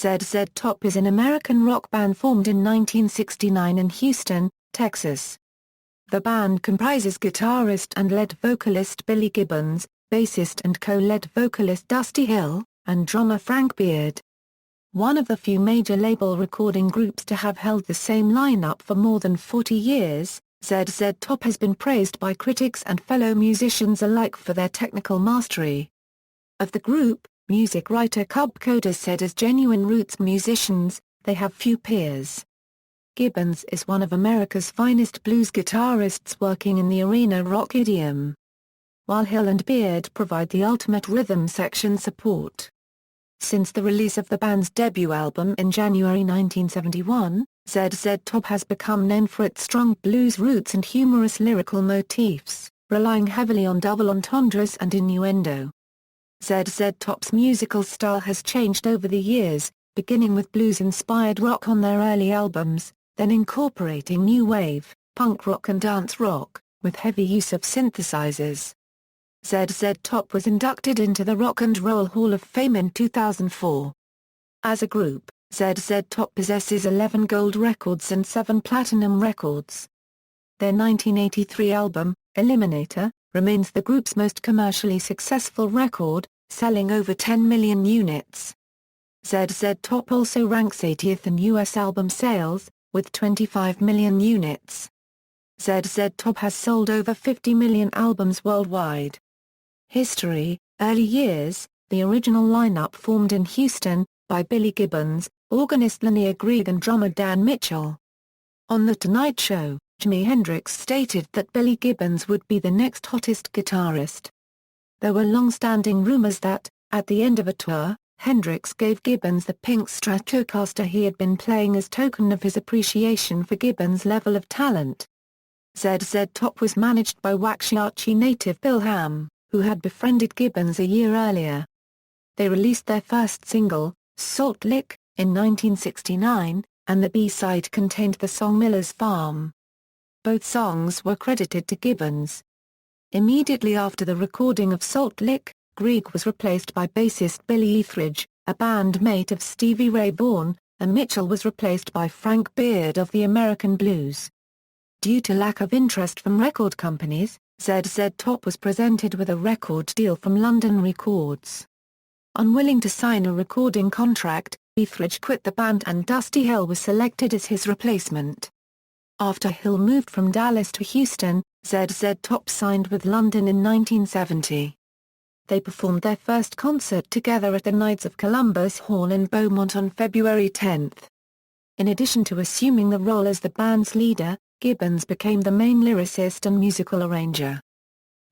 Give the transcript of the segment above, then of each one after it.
ZZ Top is an American rock band formed in 1969 in Houston, Texas. The band comprises guitarist and lead vocalist Billy Gibbons, bassist and co-lead vocalist Dusty Hill, and drummer Frank Beard. One of the few major label recording groups to have held the same lineup for more than 40 years, ZZ Top has been praised by critics and fellow musicians alike for their technical mastery. Of the group, music writer Cub Koda said as genuine roots musicians, they have few peers. Gibbons is one of America's finest blues guitarists working in the arena rock idiom, while Hill and Beard provide the ultimate rhythm section support. Since the release of the band's debut album in January 1971, ZZ Top has become known for its strong blues roots and humorous lyrical motifs, relying heavily on double entendres and innuendo. ZZ Top's musical style has changed over the years, beginning with blues-inspired rock on their early albums, then incorporating new wave, punk rock and dance rock, with heavy use of synthesizers. ZZ Top was inducted into the Rock and Roll Hall of Fame in 2004. As a group, ZZ Top possesses 11 gold records and 7 platinum records. Their 1983 album, Eliminator, remains the group's most commercially successful record, selling over 10 million units. ZZ Top also ranks 80th in U.S. album sales, with 25 million units. ZZ Top has sold over 50 million albums worldwide. History: early years, the original lineup formed in Houston, by Billy Gibbons, organist Linnea Grieg and drummer Dan Mitchell. On The Tonight Show, Jimi Hendrix stated that Billy Gibbons would be the next hottest guitarist. There were long-standing rumors that, at the end of a tour, Hendrix gave Gibbons the pink Stratocaster he had been playing as token of his appreciation for Gibbons' level of talent. ZZ Top was managed by Waxahachie native Bill Ham, who had befriended Gibbons a year earlier. They released their first single, Salt Lick, in 1969, and the B-side contained the song Miller's Farm. Both songs were credited to Gibbons. Immediately after the recording of Salt Lick, Grieg was replaced by bassist Billy Etheridge, a bandmate of Stevie Ray Vaughan, and Mitchell was replaced by Frank Beard of the American Blues. Due to lack of interest from record companies, ZZ Top was presented with a record deal from London Records. Unwilling to sign a recording contract, Etheridge quit the band and Dusty Hill was selected as his replacement. After Hill moved from Dallas to Houston, ZZ Top signed with London in 1970. They performed their first concert together at the Knights of Columbus Hall in Beaumont on February 10. In addition to assuming the role as the band's leader, Gibbons became the main lyricist and musical arranger.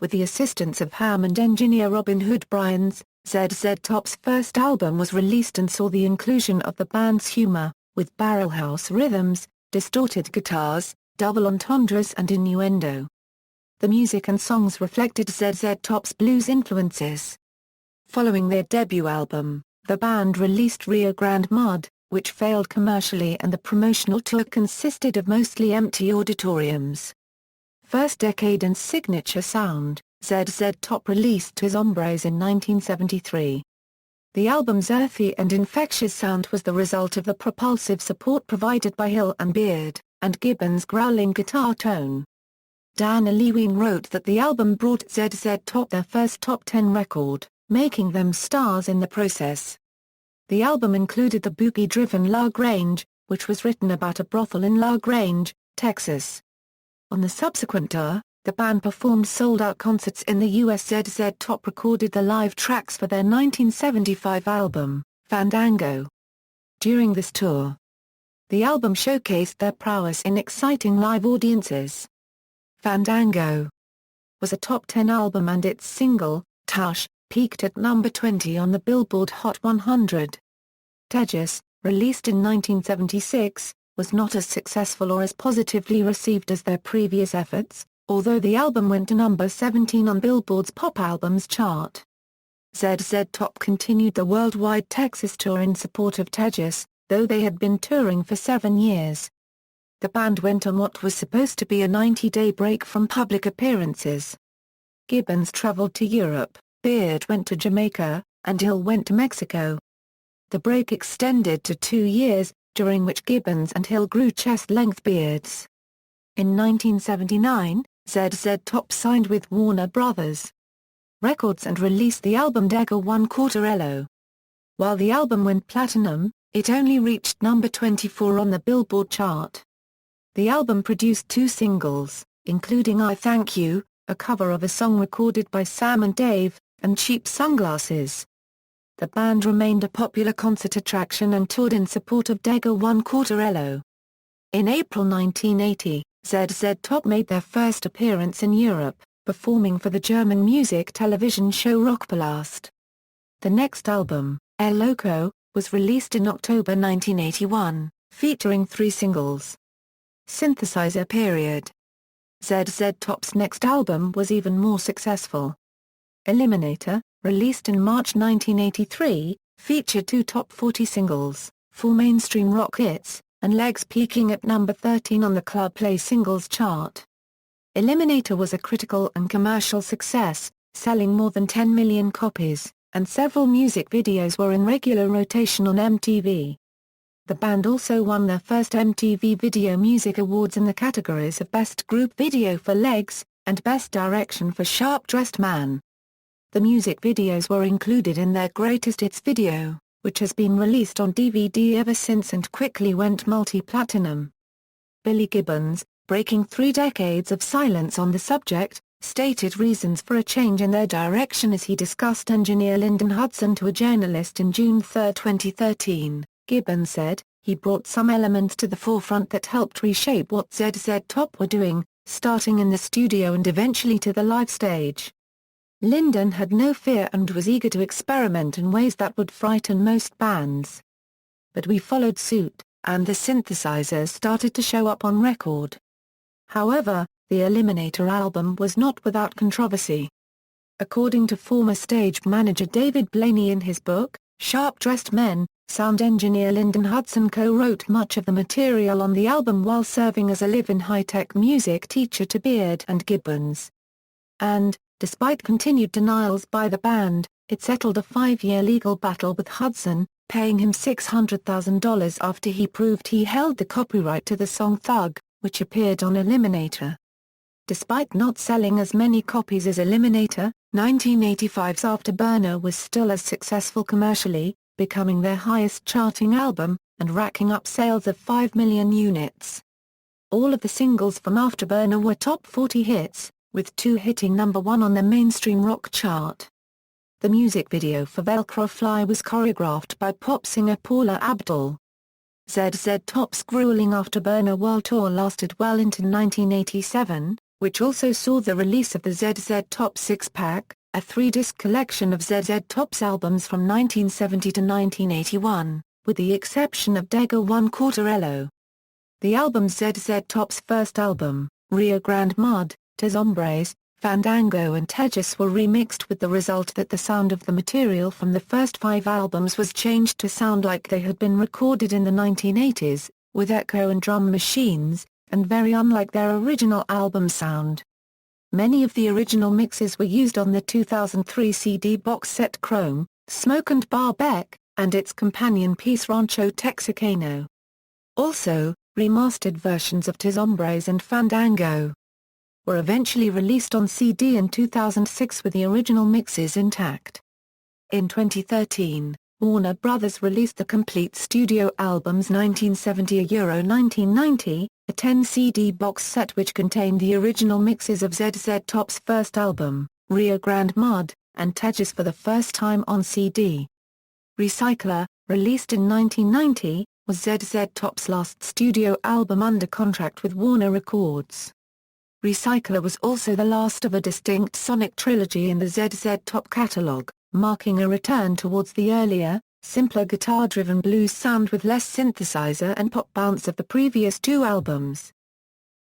With the assistance of Ham and engineer Robin Hood Bryans, ZZ Top's first album was released and saw the inclusion of the band's humor, with barrelhouse rhythms, distorted guitars, double entendres and innuendo. The music and songs reflected ZZ Top's blues influences. Following their debut album, the band released Rio Grande Mud, which failed commercially, and the promotional tour consisted of mostly empty auditoriums. First Decade and Signature Sound, ZZ Top released Tus Hombres in 1973. The album's earthy and infectious sound was the result of the propulsive support provided by Hill and Beard, and Gibbons' growling guitar tone. Dan Lewin wrote that the album brought ZZ Top their first top 10 record, making them stars in the process. The album included the boogie-driven La Grange, which was written about a brothel in La Grange, Texas. On the subsequent tour, the band performed sold-out concerts in the U.S. ZZ Top recorded the live tracks for their 1975 album, Fandango. During this tour, the album showcased their prowess in exciting live audiences. Fandango was a top 10 album and its single, Tush, peaked at number 20 on the Billboard Hot 100. Tejas, released in 1976, was not as successful or as positively received as their previous efforts, although the album went to number 17 on Billboard's Pop Albums chart. ZZ Top continued the worldwide Texas tour in support of Tejas, though they had been touring for 7 years. The band went on what was supposed to be a 90-day break from public appearances. Gibbons traveled to Europe, Beard went to Jamaica, and Hill went to Mexico. the break extended to 2 years, during which Gibbons and Hill grew chest-length beards. In 1979, ZZ Top signed with Warner Brothers Records and released the album Dega 1/4 Elo. While the album went platinum, it only reached number 24 on the Billboard chart. The album produced 2 singles, including I Thank You, a cover of a song recorded by Sam and Dave, and Cheap Sunglasses. The band remained a popular concert attraction and toured in support of Dega 1/4 Elo. In April 1980, ZZ Top made their first appearance in Europe, performing for the German music television show Rockpalast. The next album, El Loco, was released in October 1981, featuring 3 singles. Synthesizer period. ZZ Top's next album was even more successful. Eliminator, released in March 1983, featured 2 top 40 singles, 4 mainstream rock hits, and Legs peaking at number 13 on the Club Play singles chart. Eliminator was a critical and commercial success, selling more than 10 million copies, and several music videos were in regular rotation on MTV. The band also won their first MTV Video Music Awards in the categories of Best Group Video for Legs, and Best Direction for Sharp Dressed Man. The music videos were included in their Greatest Hits video, which has been released on DVD ever since and quickly went multi-platinum. Billy Gibbons, breaking 3 decades of silence on the subject, stated reasons for a change in their direction as he discussed engineer Lyndon Hudson to a journalist in June 3, 2013. Gibbons said, "He brought some elements to the forefront that helped reshape what ZZ Top were doing, starting in the studio and eventually to the live stage." Lyndon had no fear and was eager to experiment in ways that would frighten most bands. But we followed suit, and the synthesizers started to show up on record. However, the Eliminator album was not without controversy. According to former stage manager David Blaney in his book, Sharp Dressed Men, sound engineer Lyndon Hudson co-wrote much of the material on the album while serving as a live-in high-tech music teacher to Beard and Gibbons. And, despite continued denials by the band, it settled a 5-year legal battle with Hudson, paying him $600,000 after he proved he held the copyright to the song Thug, which appeared on Eliminator. Despite not selling as many copies as Eliminator, 1985's Afterburner was still as successful commercially, becoming their highest charting album, and racking up sales of 5 million units. All of the singles from Afterburner were top 40 hits, with 2 hitting number 1 on the mainstream rock chart. The music video for Velcro Fly was choreographed by pop singer Paula Abdul. ZZ Top's grueling Afterburner World Tour lasted well into 1987, which also saw the release of the ZZ Top 6-pack, a 3-disc collection of ZZ Top's albums from 1970 to 1981, with the exception of Dega 1/4 Elo. The album's ZZ Top's first album, Rio Grande Mud, Tes Hombres, Fandango and Tejas were remixed with the result that the sound of the material from the first 5 albums was changed to sound like they had been recorded in the 1980s, with echo and drum machines, and very unlike their original album sound. Many of the original mixes were used on the 2003 CD box set Chrome, Smoke and Barbeck, and its companion piece Rancho Texicano. Also, remastered versions of Tes Hombres and Fandango were eventually released on CD in 2006 with the original mixes intact. In 2013, Warner Brothers released the complete studio albums 1970–1990, a 10-CD box set which contained the original mixes of ZZ Top's first album, Rio Grande Mud, and Tejas for the first time on CD. Recycler, released in 1990, was ZZ Top's last studio album under contract with Warner Records. Recycler was also the last of a distinct sonic trilogy in the ZZ Top catalog, marking a return towards the earlier, simpler guitar-driven blues sound with less synthesizer and pop bounce of the previous 2 albums.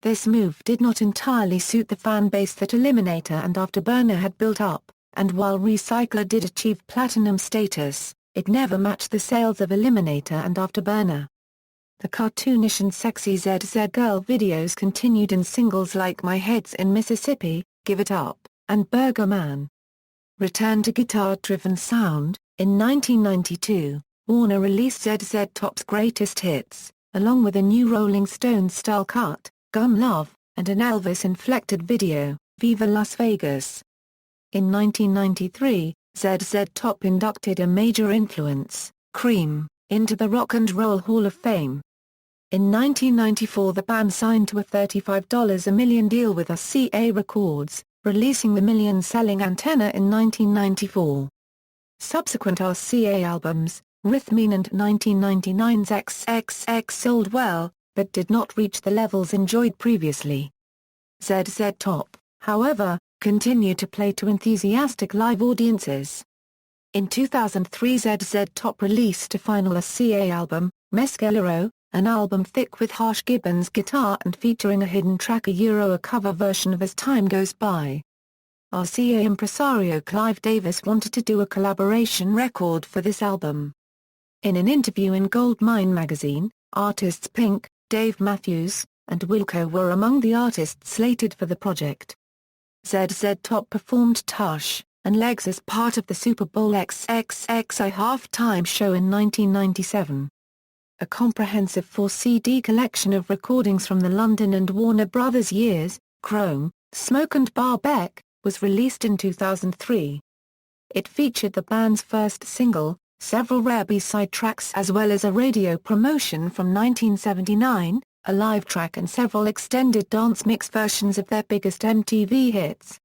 This move did not entirely suit the fan base that Eliminator and Afterburner had built up, and while Recycler did achieve platinum status, it never matched the sales of Eliminator and Afterburner. The cartoonish and sexy ZZ Girl videos continued in singles like My Head's in Mississippi, Give It Up, and Burger Man. Return to guitar-driven sound. In 1992, Warner released ZZ Top's greatest hits, along with a new Rolling Stones-style cut, Gun Love, and an Elvis-inflected video, Viva Las Vegas. In 1993, ZZ Top inducted a major influence, Cream, into the Rock and Roll Hall of Fame. In 1994 the band signed to a $35 a million deal with RCA Records, releasing the million-selling Antenna in 1994. Subsequent RCA albums, Rhythmine and 1999's XXX sold well, but did not reach the levels enjoyed previously. ZZ Top, however, continued to play to enthusiastic live audiences. In 2003 ZZ Top released a final RCA album, Mescalero, an album thick with harsh Gibbons guitar and featuring a hidden track a cover version of As Time Goes By. RCA impresario Clive Davis wanted to do a collaboration record for this album. In an interview in Goldmine magazine, artists Pink, Dave Matthews, and Wilco were among the artists slated for the project. ZZ Top performed Tush and Legs as part of the Super Bowl XXXI halftime show in 1997. A comprehensive 4-CD collection of recordings from the London and Warner Brothers years, Chrome, Smoke and Barbeck, was released in 2003. It featured the band's first single, several rare B-side tracks as well as a radio promotion from 1979, a live track and several extended dance mix versions of their biggest MTV hits.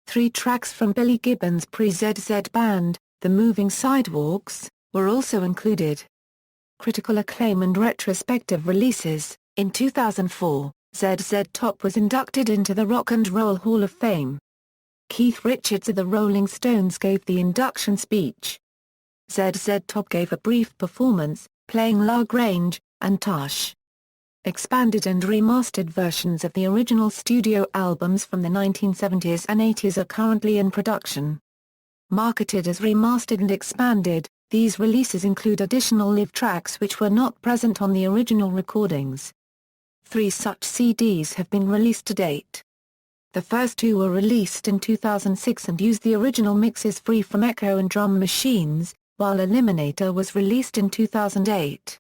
3 tracks from Billy Gibbons' pre-ZZ band, The Moving Sidewalks, were also included. Critical acclaim and retrospective releases. In 2004, ZZ Top was inducted into the Rock and Roll Hall of Fame. Keith Richards of the Rolling Stones gave the induction speech. ZZ Top gave a brief performance, playing La Grange and Tush. Expanded and remastered versions of the original studio albums from the 1970s and 80s are currently in production. Marketed as remastered and expanded, these releases include additional live tracks which were not present on the original recordings. 3 such CDs have been released to date. The first 2 were released in 2006 and used the original mixes free from echo and drum machines, while Eliminator was released in 2008.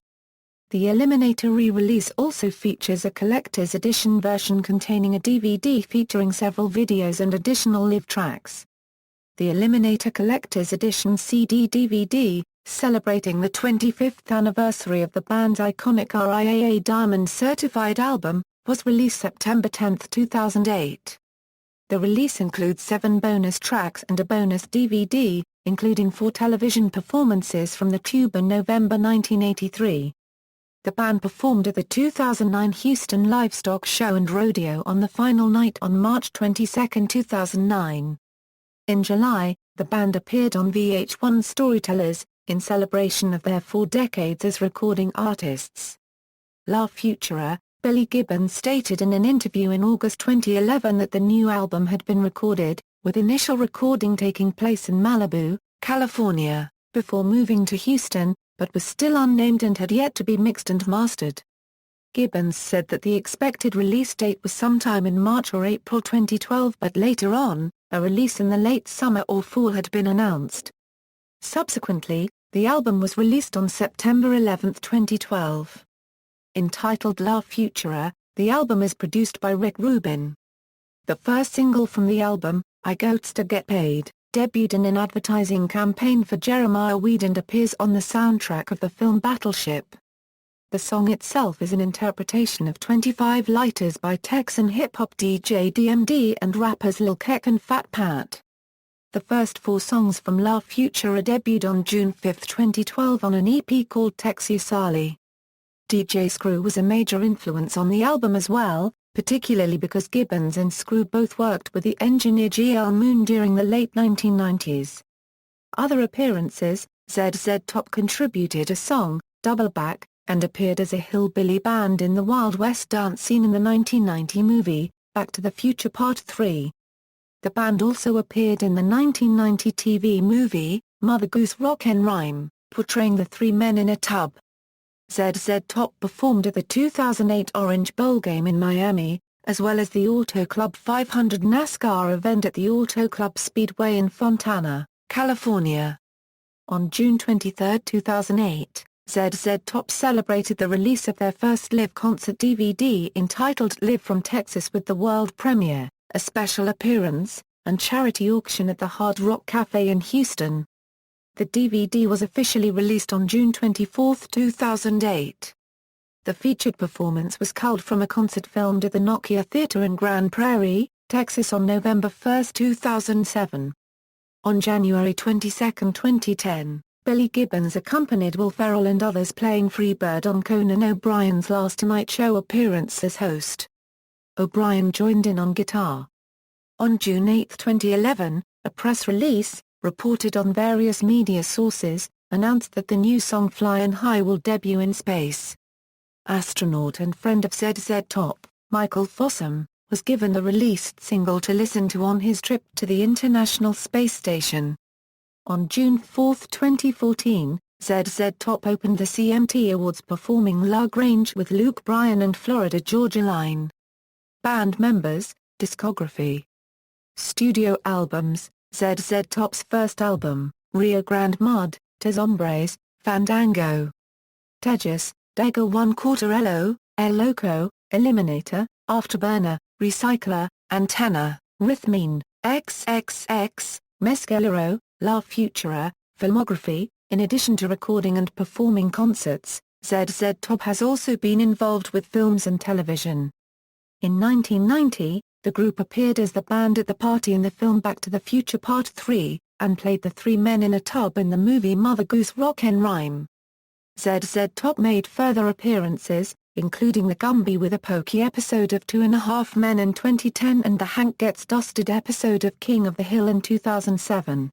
The Eliminator re-release also features a collector's edition version containing a DVD featuring several videos and additional live tracks. The Eliminator Collector's Edition CD-DVD, celebrating the 25th anniversary of the band's iconic RIAA Diamond certified album, was released September 10, 2008. The release includes 7 bonus tracks and a bonus DVD, including 4 television performances from the Tube in November 1983. The band performed at the 2009 Houston Livestock Show and Rodeo on the final night on March 22, 2009. In July, the band appeared on VH1's Storytellers, in celebration of their 4 decades as recording artists. La Futura, Billy Gibbons stated in an interview in August 2011 that the new album had been recorded, with initial recording taking place in Malibu, California, before moving to Houston, but was still unnamed and had yet to be mixed and mastered. Gibbons said that the expected release date was sometime in March or April 2012, but later on, a release in the late summer or fall had been announced. Subsequently, the album was released on September 11, 2012. Entitled La Futura, the album is produced by Rick Rubin. The first single from the album, I Gots to Get Paid, debuted in an advertising campaign for Jeremiah Weed and appears on the soundtrack of the film Battleship. The song itself is an interpretation of 25 Lighters by Texan hip-hop DJ DMD and rappers Lil Keck and Fat Pat. The first 4 songs from La Futura debuted on June 5, 2012 on an EP called Texusali. DJ Screw was a major influence on the album as well, particularly because Gibbons and Screw both worked with the engineer G.L. Moon during the late 1990s. Other appearances, ZZ Top contributed a song, Double Back, and appeared as a hillbilly band in the Wild West dance scene in the 1990 movie, Back to the Future Part 3. The band also appeared in the 1990 TV movie, Mother Goose Rockin' Rhyme, portraying the 3 men in a tub. ZZ Top performed at the 2008 Orange Bowl game in Miami, as well as the Auto Club 500 NASCAR event at the Auto Club Speedway in Fontana, California. On June 23, 2008, ZZ Top celebrated the release of their first live concert DVD entitled Live from Texas with the world premiere, a special appearance, and charity auction at the Hard Rock Cafe in Houston. The DVD was officially released on June 24, 2008. The featured performance was culled from a concert filmed at the Nokia Theater in Grand Prairie, Texas on November 1, 2007. On January 22, 2010, Billy Gibbons accompanied Will Ferrell and others playing Freebird on Conan O'Brien's Last Tonight Show appearance as host. O'Brien joined in on guitar. On June 8, 2011, a press release, reported on various media sources, announced that the new song Flyin' High will debut in space. Astronaut and friend of ZZ Top, Michael Fossum, was given the released single to listen to on his trip to the International Space Station. On June 4, 2014, ZZ Top opened the CMT Awards performing La Grange with Luke Bryan and Florida Georgia Line. Band members, discography. Studio albums, ZZ Top's first album, Rio Grande Mud, Tes Hombres, Fandango. Tejas, Dagger 1/4 Elo, El Loco, Eliminator, Afterburner, Recycler, Antenna, Rhythmine, XXX, Mescalero, La Futura, Filmography. In addition to recording and performing concerts, ZZ Top has also been involved with films and television. In 1990, the group appeared as the band at the party in the film Back to the Future Part 3, and played the three men in a tub in the movie Mother Goose Rockin' Rhyme. ZZ Top made further appearances, including the Gumby with a Pokey episode of 2.5 Men in 2010 and the Hank Gets Dusted episode of King of the Hill in 2007.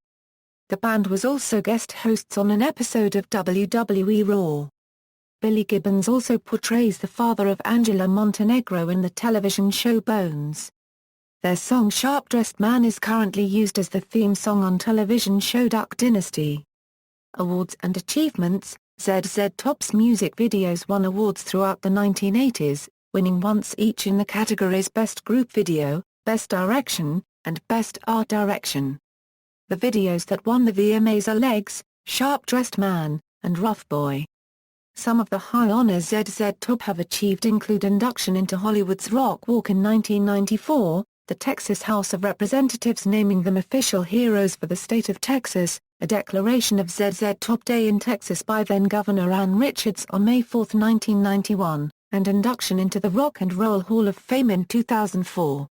The band was also guest hosts on an episode of WWE Raw. Billy Gibbons also portrays the father of Angela Montenegro in the television show Bones. Their song Sharp Dressed Man is currently used as the theme song on television show Duck Dynasty. Awards and achievements. ZZ Top's music videos won awards throughout the 1980s, winning once each in the categories Best Group Video, Best Direction, and Best Art Direction. The videos that won the VMAs are Legs, Sharp Dressed Man, and Rough Boy. Some of the high honors ZZ Top have achieved include induction into Hollywood's Rock Walk in 1994, the Texas House of Representatives naming them official heroes for the state of Texas, a declaration of ZZ Top Day in Texas by then-Governor Ann Richards on May 4, 1991, and induction into the Rock and Roll Hall of Fame in 2004.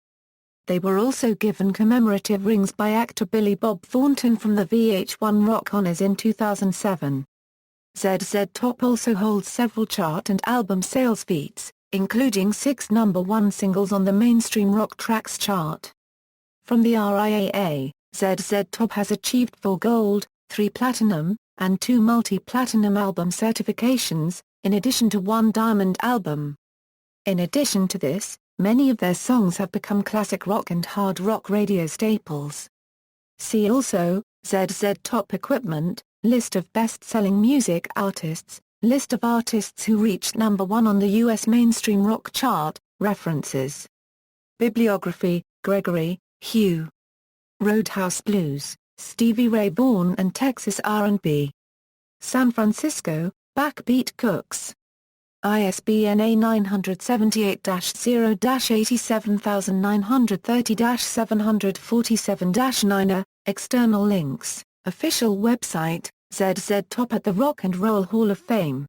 They were also given commemorative rings by actor Billy Bob Thornton from the VH1 Rock Honors in 2007. ZZ Top also holds several chart and album sales feats, including 6 #1 singles on the mainstream rock tracks chart. From the RIAA, ZZ Top has achieved 4 gold, 3 platinum, and 2 multi-platinum album certifications, in addition to 1 diamond album. In addition to this, many of their songs have become classic rock and hard rock radio staples. See also, ZZ Top Equipment, List of best-selling music artists, List of artists who reached #1 on the U.S. mainstream rock chart, references. Bibliography, Gregory, Hugh. Roadhouse Blues, Stevie Ray Vaughan and Texas R&B. San Francisco, Backbeat Cooks. ISBN A978-0-87930-747-9. External links, official website, ZZ Top at the Rock and Roll Hall of Fame.